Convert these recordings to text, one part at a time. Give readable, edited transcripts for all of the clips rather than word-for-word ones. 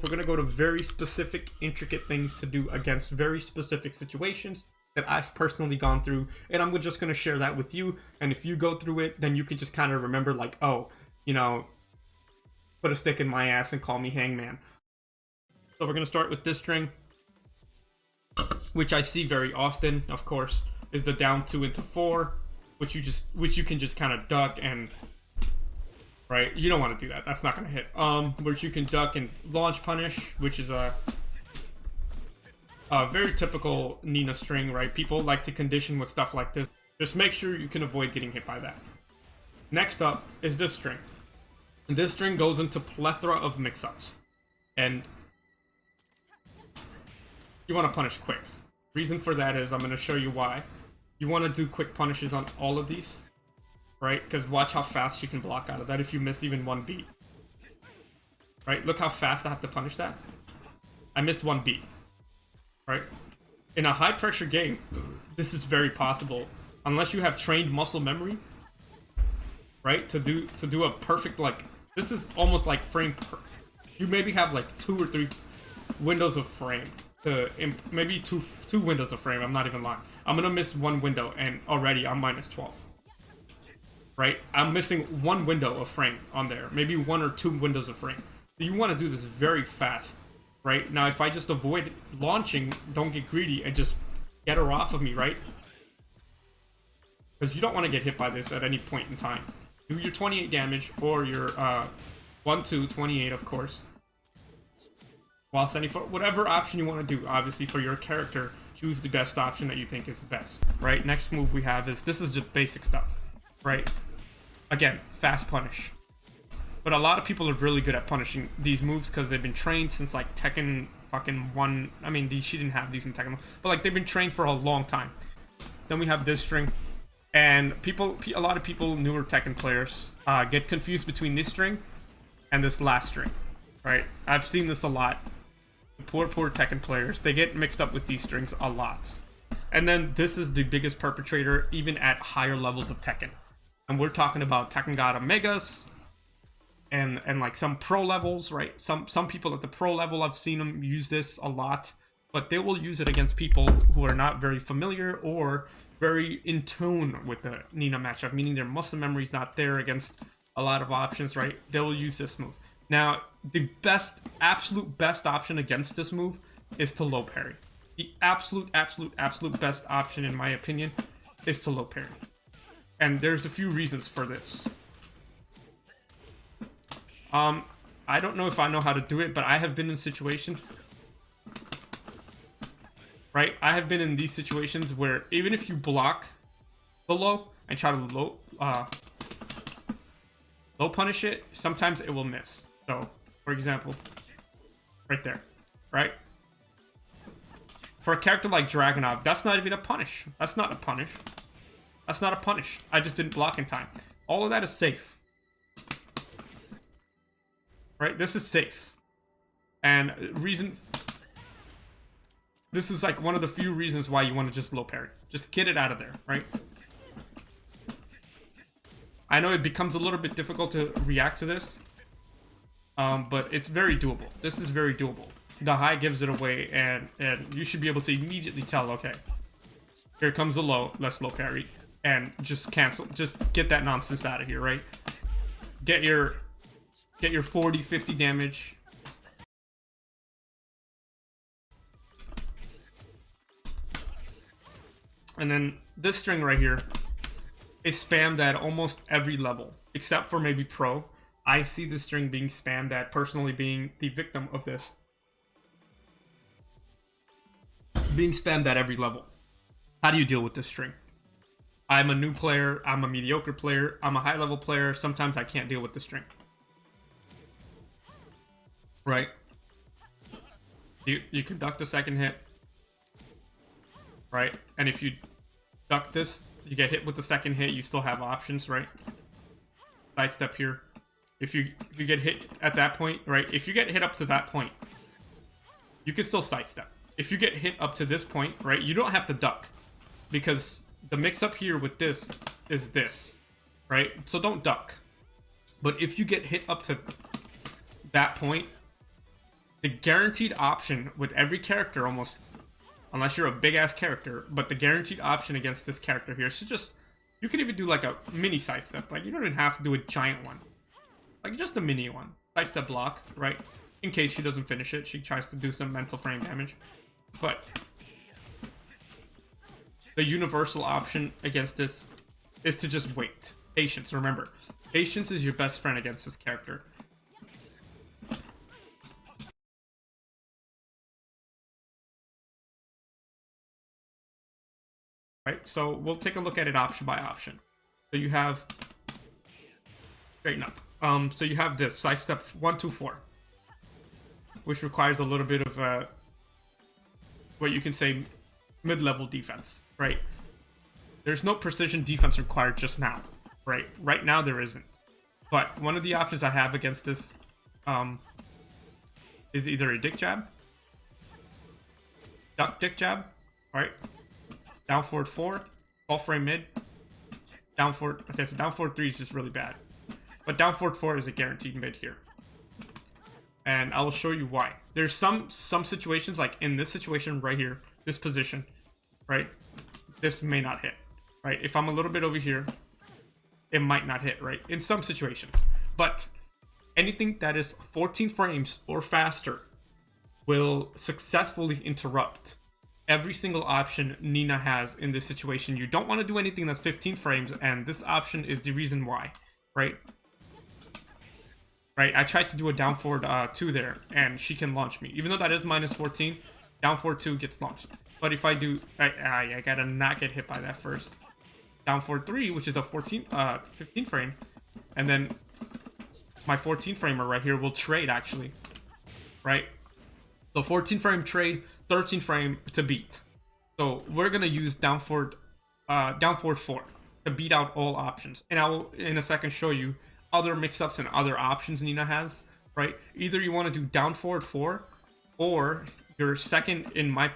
we're going to go to very specific, intricate things to do against very specific situations that I've personally gone through, and I'm just going to share that with you. And if you go through it, then you can just kind of remember, like, oh, you know, put a stick in my ass and call me Hangman. So we're going to start with this string, which I see very often, of course, is the down 2 into 4, which you can just kind of duck and, right, you don't want to do that, that's not going to hit. Which you can duck and launch punish, which is a very typical Nina string, right? People like to condition with stuff like this. Just make sure you can avoid getting hit by that. Next up is this string. And this string goes into plethora of mix-ups. And you want to punish quick. Reason for that is I'm going to show you why. You want to do quick punishes on all of these, right? Because watch how fast you can block out of that if you miss even one beat. Right? Look how fast I have to punish that. I missed one beat. Right? In a high pressure game, this is very possible. Unless you have trained muscle memory, right? To do a perfect, like, this is almost like you maybe have like 2 or 3 windows of frame. Maybe two windows of frame, I'm not even lying. I'm gonna miss one window and already I'm minus 12. Right? I'm missing one window of frame on there. Maybe 1 or 2 windows of frame. So you want to do this very fast. Right? Now, if I just avoid launching, don't get greedy, and just get her off of me, right? Because you don't want to get hit by this at any point in time. Do your 28 damage, or your 1-2, 28, of course. While sending for whatever option you want to do. Obviously, for your character, choose the best option that you think is best. Right? Next move we have is, this is just basic stuff. Right? Again, fast punish. But a lot of people are really good at punishing these moves because they've been trained since like Tekken fucking 1. I mean, she didn't have these in Tekken, but like they've been trained for a long time. Then we have this string, and a lot of people, newer Tekken players, get confused between this string and this last string, right? I've seen this a lot. Poor Tekken players, they get mixed up with these strings a lot. And then this is the biggest perpetrator even at higher levels of Tekken, and we're talking about Tekken God Omegas. And like some pro levels, right? Some people at the pro level, I've seen them use this a lot, but they will use it against people who are not very familiar or very in tune with the Nina matchup, meaning their muscle memory is not there against a lot of options, right? They will use this move. Now, the absolute best option against this move is to low parry. The absolute best option, in my opinion, is to low parry. And there's a few reasons for this. I don't know if I know how to do it, but I have been in situations, right? I have been in these situations where even if you block the low and try to low punish it, sometimes it will miss. So, for example, right there, right? For a character like Dragunov, that's not even a punish. That's not a punish. That's not a punish. I just didn't block in time. All of that is safe. Right, this is safe, and this is like one of the few reasons why you want to just low parry. Just get it out of there, right? I know it becomes a little bit difficult to react to this, but it's very doable. This is very doable. The high gives it away, and you should be able to immediately tell, okay, here comes the low, let's low parry, and just cancel. Just get that nonsense out of here, right? Get your 40, 50 damage. And then this string right here is spammed at almost every level, except for maybe pro. I see this string being spammed at, personally being the victim of this. Being spammed at every level. How do you deal with this string? I'm a new player, I'm a mediocre player, I'm a high level player, sometimes I can't deal with the string. Right? You can duck the second hit. Right? And if you duck this, you get hit with the second hit, you still have options, right? Sidestep here. If you get hit at that point, right? If you get hit up to that point, you can still sidestep. If you get hit up to this point, right, you don't have to duck. Because the mix-up here with this is this, right? So don't duck. But if you get hit up to that point, The guaranteed option with every character almost, unless you're a big ass character, but the guaranteed option against this character here is to just, you can even do like a mini sidestep. Like you don't even have to do a giant one. Like just a mini one. Sidestep block, right? In case she doesn't finish it, she tries to do some mental frame damage. But the universal option against this is to just wait. Patience, remember. Patience is your best friend against this character. Right, so we'll take a look at it option by option. So you have, straighten up. So you have this sidestep 1, 2, 4, which requires a little bit of what you can say mid-level defense, right? There's no precision defense required just now, right? Right now there isn't. But one of the options I have against this is either a dick jab, duck dick jab, right? Down forward 4, ball frame mid, down forward. Okay, so down forward 3 is just really bad, but down forward 4 is a guaranteed mid here, and I will show you why. There's some situations, like in this situation right here, this position, right? This may not hit, right? If I'm a little bit over here, it might not hit, right? In some situations, but anything that is 14 frames or faster will successfully interrupt every single option Nina has in this situation. You don't want to do anything that's 15 frames, and this option is the reason why, right? Right, I tried to do a down forward 2 there, and she can launch me. Even though that is minus 14, down forward 2 gets launched. But if I do, I gotta not get hit by that first. Down forward 3, which is a 15 frame, and then my 14 framer right here will trade actually, right? So 14 frame trade, 13 frame to beat. So we're gonna use down forward 4 to beat out all options, and I will in a second show you other mix-ups and other options Nina has, right? Either you want to do down forward 4, or your second, in my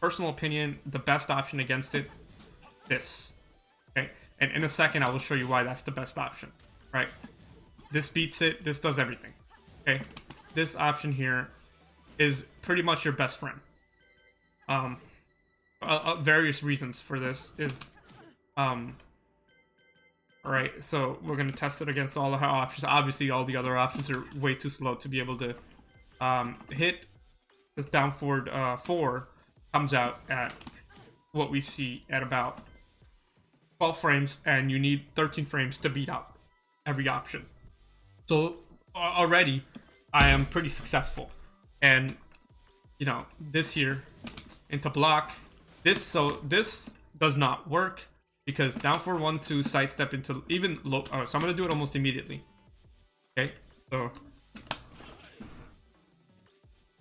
personal opinion, the best option against it, this. Okay, and in a second I will show you why that's the best option, right? This beats it, this does everything. Okay, this option here is pretty much your best friend. Various reasons for this is alright, so we're gonna test it against all of our options. Obviously all the other options are way too slow to be able to hit. This down forward 4 comes out at what we see at about 12 frames, and you need 13 frames to beat out every option. So already I am pretty successful. And you know, this here into block this, so this does not work because down forward 1, 2 sidestep into even low. Oh, so I'm gonna do it almost immediately. Okay, so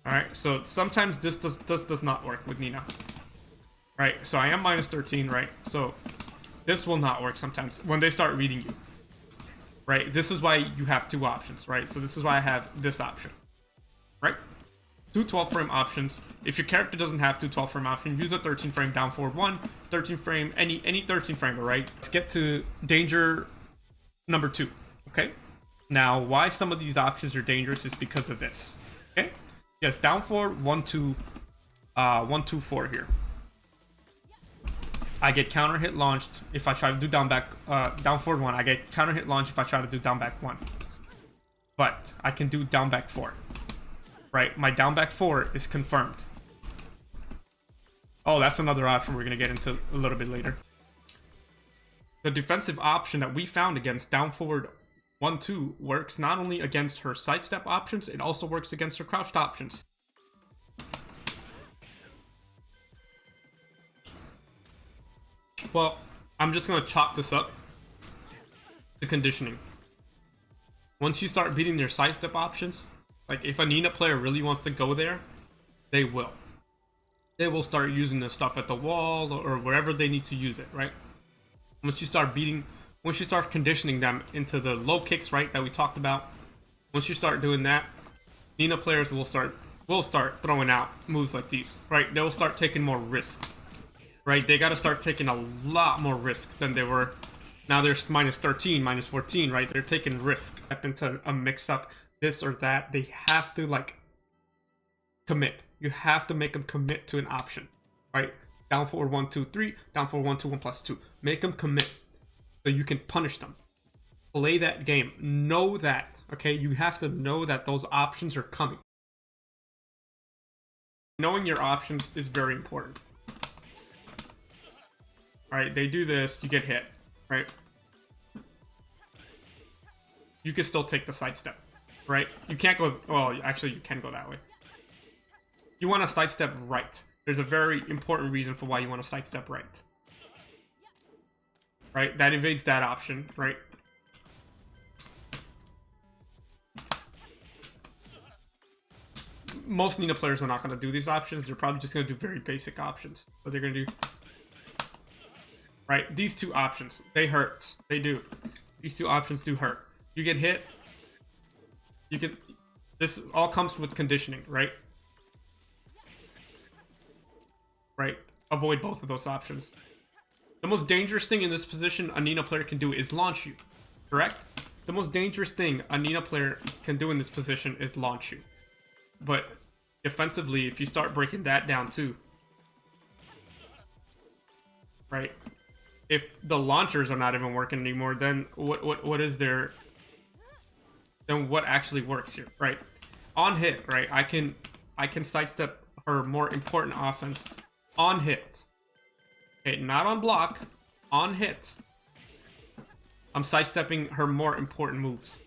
alright, so sometimes this does not work with Nina. Right, so I am minus 13, right? So this will not work sometimes when they start reading you. Right, this is why you have 2 options, right? So this is why I have this option, right? 2 12 frame options. If your character doesn't have 2 12 frame options, use a 13 frame down forward 1, 13 frame, any 13 framer, right? Let's get to danger number 2, okay? Now, why some of these options are dangerous is because of this, okay? Yes, down forward 1 2 1 2 4 here. I get counter hit launched if I try to do down forward 1. I get counter hit launched if I try to do down back 1. But I can do down back 4. Right, my down back 4 is confirmed. Oh, that's another option we're gonna get into a little bit later. The defensive option that we found against down forward 1 2 works not only against her sidestep options, it also works against her crouched options. Well, I'm just gonna chalk this up to conditioning. Once you start beating your sidestep options, like if a Nina player really wants to go there, they will. They will start using this stuff at the wall or wherever they need to use it, right? Once you start conditioning them into the low kicks, right, that we talked about, once you start doing that, Nina players will start throwing out moves like these, right? They will start taking more risk, right? They got to start taking a lot more risk than they were. Now they're minus 13, minus 14, right? They're taking risk up into a mix-up, this or that. They have to, like, commit. You have to make them commit to an option, right? Down forward 1, 2, 3. Down forward 1, 2, 1 plus 2. Make them commit so you can punish them. Play that game. Know that, okay? You have to know that those options are coming. Knowing your options is very important. Alright, they do this, you get hit, right? You can still take the sidestep, right? You can't go, well, actually you can go that way. You want to sidestep right. There's a very important reason for why you want to sidestep right. Right, that evades that option, right? Most Nina players are not going to do these options. They're probably just going to do very basic options. What they're going to do, right? These two options, they hurt. They do. These two options do hurt. You get hit. You can. This all comes with conditioning, right? Right. Avoid both of those options. The most dangerous thing in this position a Nina player can do is launch you. Correct? The most dangerous thing a Nina player can do in this position is launch you. But defensively, if you start breaking that down too, right? If the launchers are not even working anymore, then what is there? Then what actually works here, right? On hit, right? I can sidestep her more important offense on hit. Okay, not on block, on hit. I'm sidestepping her more important moves.